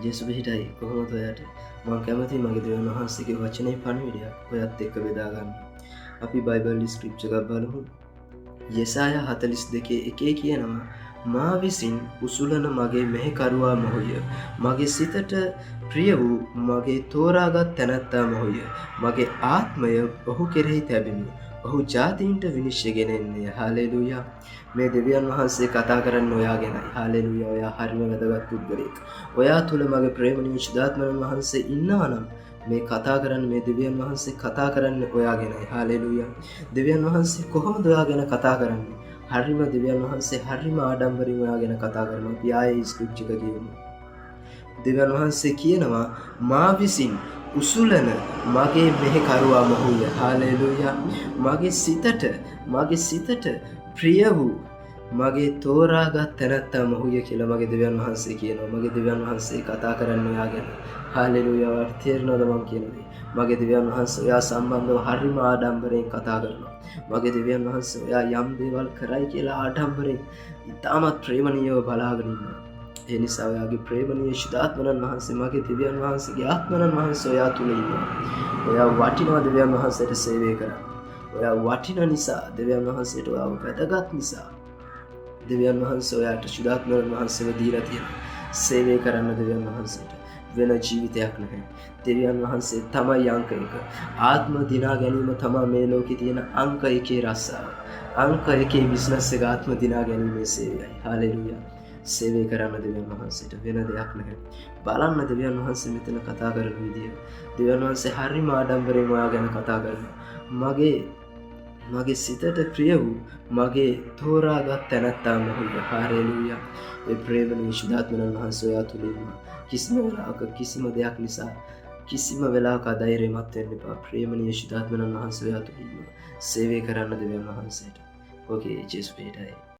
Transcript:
ජේසුස් පිටයි කොහොමද ඔයාට මම කැමතියි මගේ දෙවියන් වහන්සේගේ වචනේ පණිවිඩයක් ඔයත් එක්ක බෙදා ගන්න. අපි බයිබල් ස්ක්‍රිප්චර් එකක් බලමු. යෙසායා 42:1 කියනවා මා විසින් උසුලන මගේ මෙහෙකරුවා මොහුය. මගේ සිතට ප්‍රිය වූ මගේ තෝරාගත් තැනැත්තා මොහුය. මගේ ආත්මය ඔහු කෙරෙහි තැබෙමි. ඔහු ජාතීන්ට විනිශ්චය ගෙනෙන්නේ. හාලෙලූයා. මේ දෙවියන් වහන්සේ කතා කරන්නේ ඔයා ගැනයි. හාලෙලූයා. ඔයා හරිම වැදගත් පුද්ගලයෙක්. ඔයා තුල මගේ ප්‍රේමණීය ශුද්ධාත්මයන් වහන්සේ ඉන්නවා නම් මේ කතා කරන්නේ මේ දෙවියන් වහන්සේ කතා කරන්නේ ඔයා ගැනයි. හාලෙලූයා. දෙවියන් වහන්සේ කොහොමද ඔයා ගැන කතා කරන්නේ? හරිම දෙවියන් වහන්සේ හරිම ආඩම්බරින් ඔයා ගැන කතා කරනවා. අපි ආයේ ස්ක්‍රිප්චර් එක කියමු. දෙවියන් වහන්සේ කියනවා මා විසින් උසුලන මගේ මෙහෙකරුවා මොහුය. හාලෙලූයා. මගේ සිතට ප්‍රිය වූ මගේ තෝරාගත් තැනැත්තා මොහුය කියලා මගේ දෙවියන් වහන්සේ කියනවා. මගේ දෙවියන් වහන්සේ කතා කරන්නේ ඔයා ගැන. හාලෙලූයා. වට තේරෙනවද මම කියන්නේ? මගේ දෙවියන් වහන්සේ ඔයා සම්බන්ධව හරිම ආඩම්බරයෙන් කතා කරනවා. මගේ දෙවියන් වහන්සේ ඔයා යම් දේවල් කරයි කියලා ආඩම්බරයෙන් ඉතාමත් ප්‍රේමණීයව බලාගෙන ඉන්නවා. ඒ නිසා ඔයාගේ ප්‍රේමණීය ශුද්ධාත්මයන් වහන්සේ මගේ දෙවියන් වහන්සේගේ ආත්මයන් වහන්සේ ඔයා තුල ඉන්නවා. ඔයා වටිනවා දෙවියන් වහන්සේට සේවය කරන්න. ඔයා වටින නිසා දෙවියන් වහන්සේට ඔයාව වැදගත් නිසා දෙවියන් වහන්සේ ඔයාට ශුද්ධාත්මයන් වහන්සේව දීලා තියෙනවා. සේවය කරන්න දෙවියන් වහන්සේට වෙන ජීවිතයක් නැහැ. දෙවියන් වහන්සේ තමයි අංක 1. ආත්ම දිනා ගැනීම තමයි මේ ලෝකේ තියෙන අංක 1 රස්සාව. අංක 1 බිස්නස් එක ආත්ම දිනා ගැනීමේ සේවයයි. හාලෙලූයා. සේවය කරන්න දෙවියන් වහන්සේට වෙන දෙයක් නැහැ. බලන්න දෙවියන් වහන්සේ මෙතන කතා කරන විදිය. දෙවියන් වහන්සේ හරිම ආඩම්බරයෙන් ඔයා ගැන කතා කරනවා. මගේ සිතට ප්‍රිය වූ මගේ තෝරාගත් තැනැත්තා මොහුය. හාලෙලූයා. ඒ ප්‍රේමණීය ශුද්ධාත්මයන් වහන්සේ ඔයා තුල ඉන්නවා. කිසිම වෙලාවක කිසිම දෙයක් නිසා කිසිම වෙලාවක අධෛර්යමත් වෙන්න එපා. ප්‍රේමණීය ශුද්ධාත්මයන් වහන්සේ ඔයා තුල ඉන්නවා. සේවය කරන්න දෙවියන් වහන්සේට. ඕකේ ජේසුස් පිටයි.